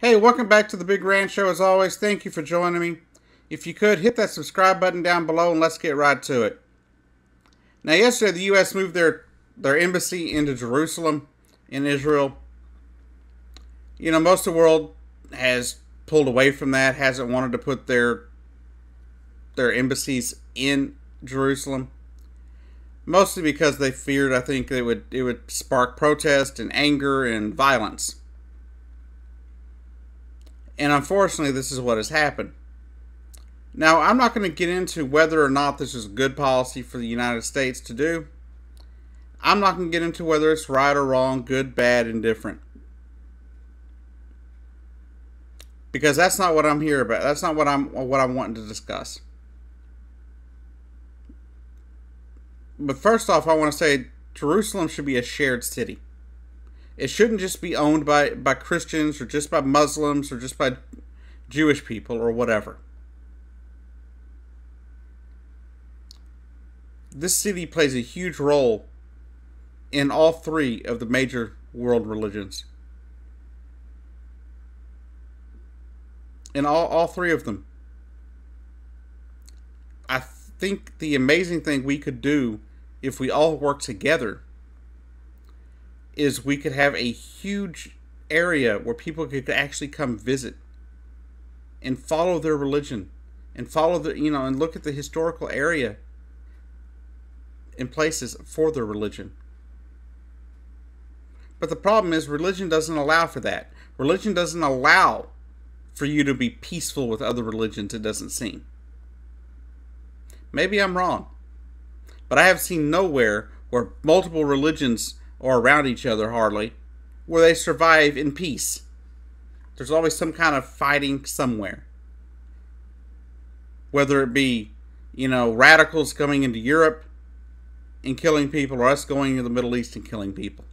Hey, welcome back to the Big Rand Show. As always, thank you for joining me. If you could, hit that subscribe button down below and let's get right to it. Now, yesterday, the U.S. moved their embassy into Jerusalem in Israel. You know, most of the world has pulled away from that, hasn't wanted to put their embassies in Jerusalem. Mostly because they feared, I think, it would spark protest and anger and violence. And unfortunately, this is what has happened. Now, I'm not going to get into whether or not this is a good policy for the United States to do. I'm not going to get into whether it's right or wrong, good, bad, indifferent. Because that's not what I'm here about. That's not what I'm wanting to discuss. But first off, I want to say Jerusalem should be a shared city. It shouldn't just be owned by Christians or just by Muslims or just by Jewish people or whatever. This city plays a huge role in all three of the major world religions. In all three of them. I think the amazing thing we could do if we all work together is we could have a huge area where people could actually come visit and follow their religion and follow and look at the historical area and places for their religion. But the problem is religion doesn't allow for that. Religion doesn't allow for you to be peaceful with other religions, it doesn't seem. Maybe I'm wrong. But I have seen nowhere where multiple religions are around each other hardly, where they survive in peace. There's always some kind of fighting somewhere. Whether it be, radicals coming into Europe and killing people, or us going to the Middle East and killing people.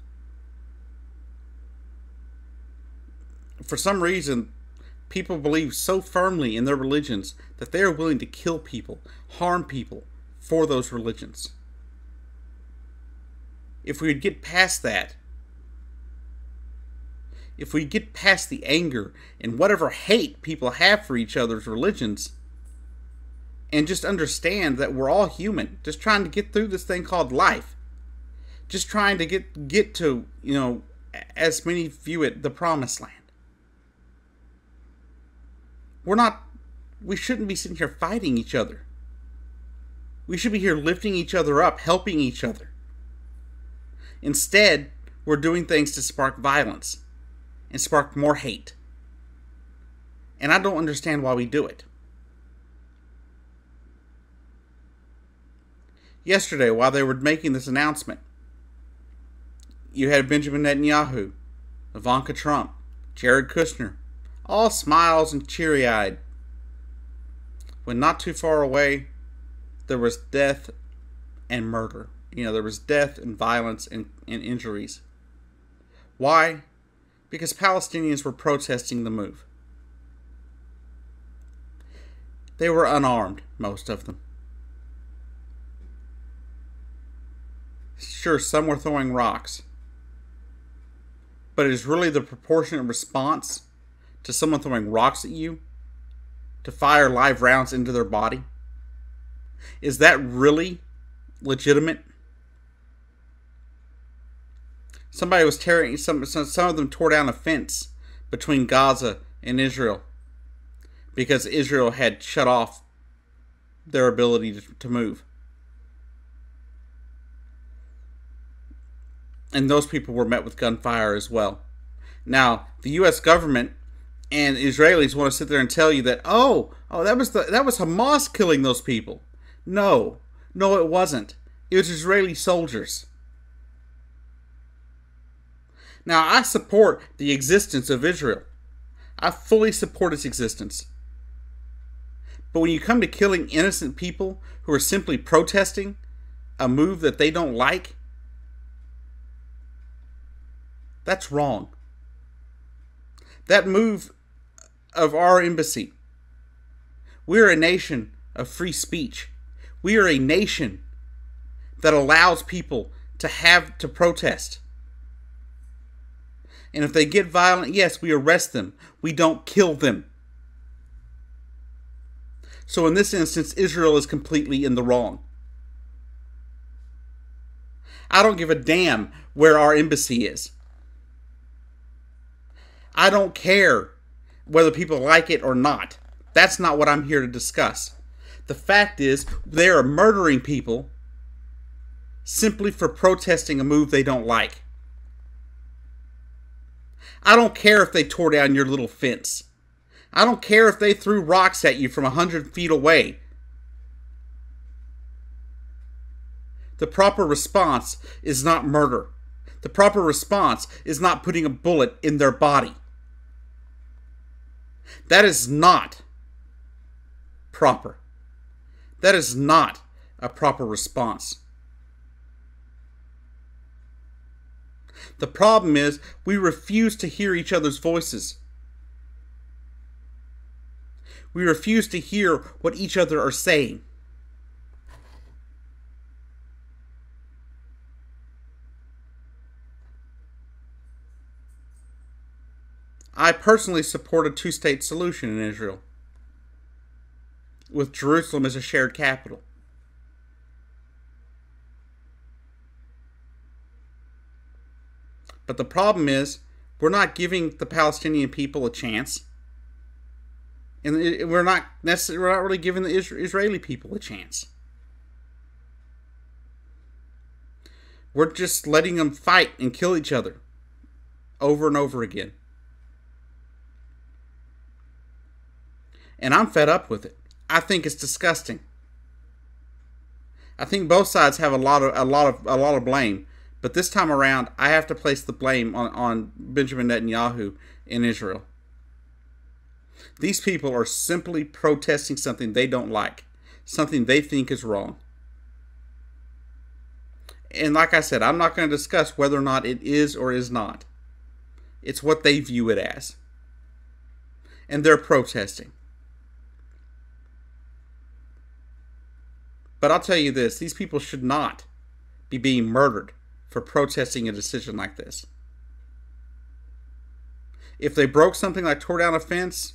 For some reason, people believe so firmly in their religions that they are willing to kill people, harm people for those religions. If we would get past that, if we get past the anger and whatever hate people have for each other's religions, and just understand that we're all human, just trying to get through this thing called life, just trying to get to, as many view it, the promised land. We shouldn't be sitting here fighting each other. We should be here lifting each other up, helping each other. Instead, we're doing things to spark violence and spark more hate. And I don't understand why we do it. Yesterday, while they were making this announcement, you had Benjamin Netanyahu, Ivanka Trump, Jared Kushner, all smiles and cheery-eyed. When not too far away, there was death and murder. There was death and violence and injuries. Why? Because Palestinians were protesting the move. They were unarmed, most of them. Sure, some were throwing rocks. But it is really the proportionate response to someone throwing rocks at you to fire live rounds into their body? Is that really legitimate? Somebody was some of them tore down a fence between Gaza and Israel because Israel had shut off their ability to move. And those people were met with gunfire as well. Now, the U.S. government and Israelis want to sit there and tell you that, that was Hamas killing those people. No, it wasn't. It was Israeli soldiers. Now, I support the existence of Israel. I fully support its existence. But when you come to killing innocent people who are simply protesting a move that they don't like, that's wrong. That move of our embassy. We're a nation of free speech. We are a nation that allows people to protest. And if they get violent, yes, we arrest them. We don't kill them. So in this instance, Israel is completely in the wrong. I don't give a damn where our embassy is. I don't care whether people like it or not. That's not what I'm here to discuss. The fact is, they are murdering people simply for protesting a move they don't like. I don't care if they tore down your little fence. I don't care if they threw rocks at you from 100 feet away. The proper response is not murder. The proper response is not putting a bullet in their body. That is not proper. That is not a proper response. The problem is we refuse to hear each other's voices. We refuse to hear what each other are saying. I personally support a two-state solution in Israel, with Jerusalem as a shared capital. But the problem is, we're not giving the Palestinian people a chance, and we're not really giving the Israeli people a chance. We're just letting them fight and kill each other over and over again. And I'm fed up with it. I think it's disgusting. I think both sides have a lot of blame, but this time around, I have to place the blame on Benjamin Netanyahu in Israel. These people are simply protesting something they don't like, something they think is wrong. And like I said, I'm not going to discuss whether or not it is or is not. It's what they view it as. And they're protesting. But I'll tell you this, these people should not be being murdered for protesting a decision like this. If they broke something like tore down a fence,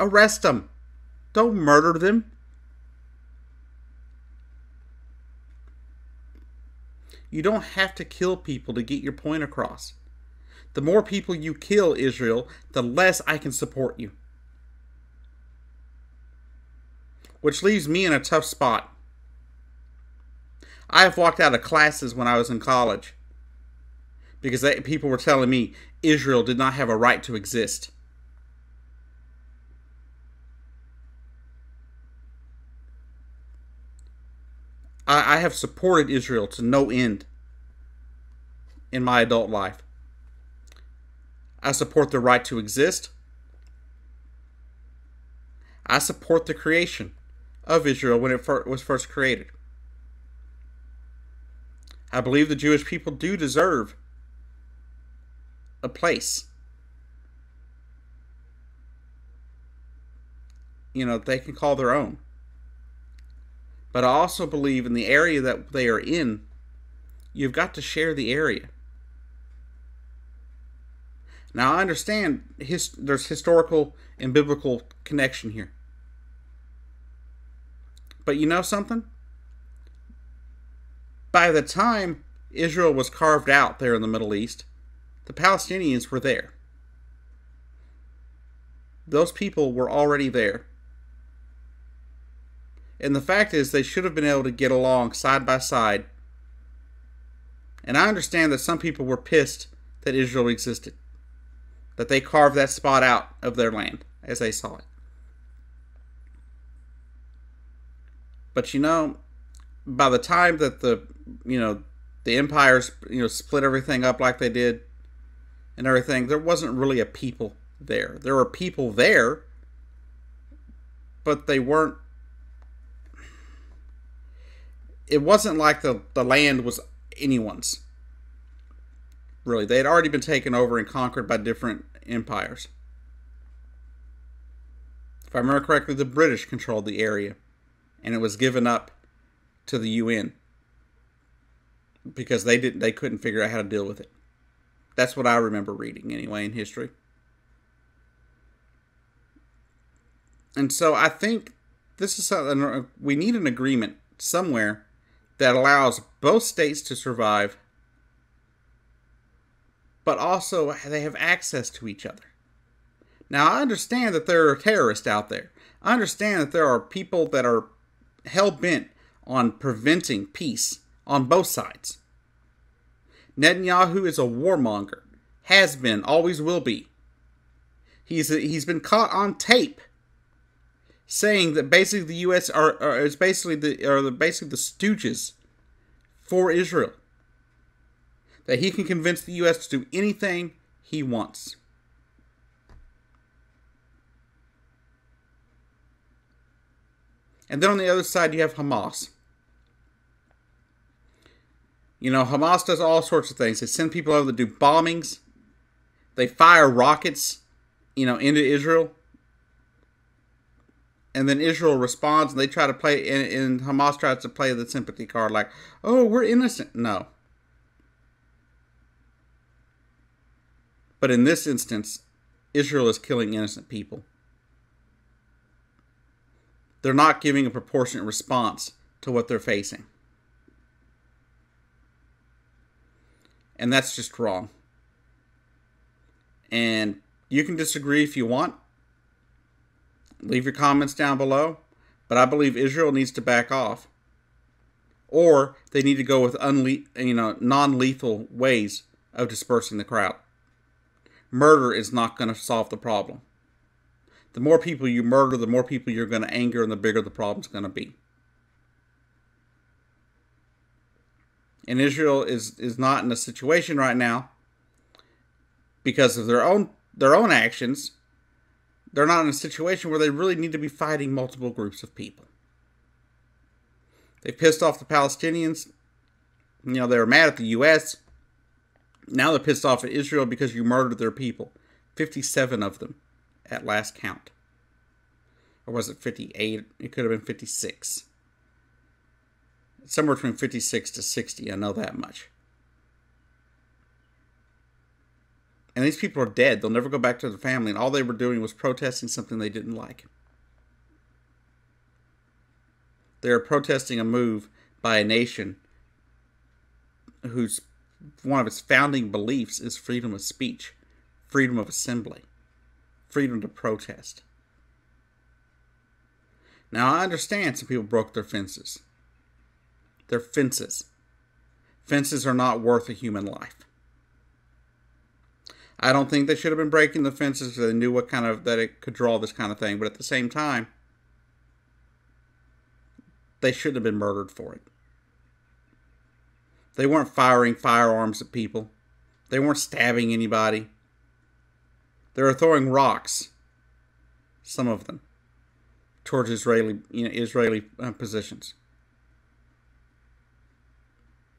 arrest them. Don't murder them. You don't have to kill people to get your point across. The more people you kill, Israel, the less I can support you. Which leaves me in a tough spot. I have walked out of classes when I was in college because people were telling me Israel did not have a right to exist. I have supported Israel to no end in my adult life. I support the right to exist. I support the creation of Israel when it was first created. I believe the Jewish people do deserve a place. They can call their own. But I also believe in the area that they are in, you've got to share the area. Now I understand there's historical and biblical connection here. But you know something? By the time Israel was carved out there in the Middle East, the Palestinians were there. Those people were already there. And the fact is, they should have been able to get along side by side. And I understand that some people were pissed that Israel existed, that they carved that spot out of their land as they saw it. But by the time that the empires split everything up like they did and everything, there wasn't really a people there. There were people there, but they weren't. It wasn't like the land was anyone's. Really, they had already been taken over and conquered by different empires. If I remember correctly, the British controlled the area, and it was given up to the UN because they couldn't figure out how to deal with it. That's what I remember reading anyway in history. And so I think this is something we need an agreement somewhere that allows both states to survive, but also they have access to each other. Now, I understand that there are terrorists out there. I understand that there are people that are hell-bent on preventing peace on both sides. Netanyahu is a warmonger. Has been, always will be. He's been caught on tape saying that basically the U.S. is basically the stooges for Israel. That he can convince the U.S. to do anything he wants. And then on the other side, you have Hamas. You know, Hamas does all sorts of things. They send people over to do bombings. They fire rockets, into Israel. And then Israel responds, and they try to play, and Hamas tries to play the sympathy card like, oh, we're innocent. No. But in this instance, Israel is killing innocent people. They're not giving a proportionate response to what they're facing. And that's just wrong. And you can disagree if you want. Leave your comments down below. But I believe Israel needs to back off. Or they need to go with non-lethal ways of dispersing the crowd. Murder is not going to solve the problem. The more people you murder, the more people you're going to anger, and the bigger the problem's going to be. And Israel is not in a situation right now because of their own actions. They're not in a situation where they really need to be fighting multiple groups of people. They pissed off the Palestinians. They were mad at the U.S. Now they're pissed off at Israel because you murdered their people. 57 of them at last count. Or was it 58? It could have been 56. Somewhere between 56 to 60, I know that much. And these people are dead. They'll never go back to their family. And all they were doing was protesting something they didn't like. They are protesting a move by a nation whose one of its founding beliefs is freedom of speech, freedom of assembly, freedom to protest. Now, I understand some people broke their fences. They're fences. Fences are not worth a human life. I don't think they should have been breaking the fences because they knew that it could draw this kind of thing. But at the same time, they shouldn't have been murdered for it. They weren't firing firearms at people. They weren't stabbing anybody. They were throwing rocks, some of them, towards Israeli positions.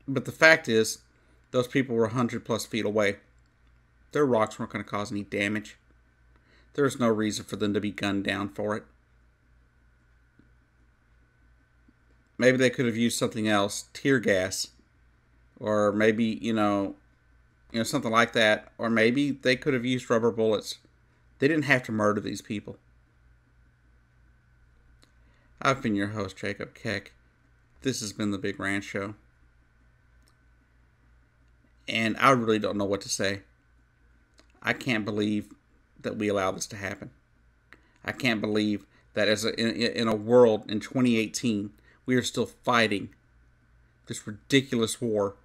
But the fact is, those people were 100+ feet away. Their rocks weren't going to cause any damage. There's no reason for them to be gunned down for it. Maybe they could have used something else, tear gas, or maybe, something like that. Or maybe they could have used rubber bullets. They didn't have to murder these people. I've been your host, Jacob Keck. This has been The Big Ranch Show. And I really don't know what to say. I can't believe that we allow this to happen. I can't believe that in a world in 2018, we are still fighting this ridiculous war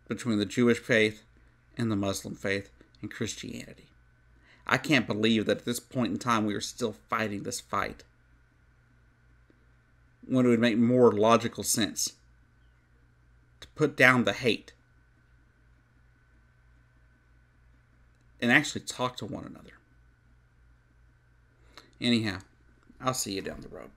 between the Jewish faith and the Muslim faith and Christianity. I can't believe that at this point in time we are still fighting this fight, when it would make more logical sense to put down the hate and actually talk to one another. Anyhow, I'll see you down the road.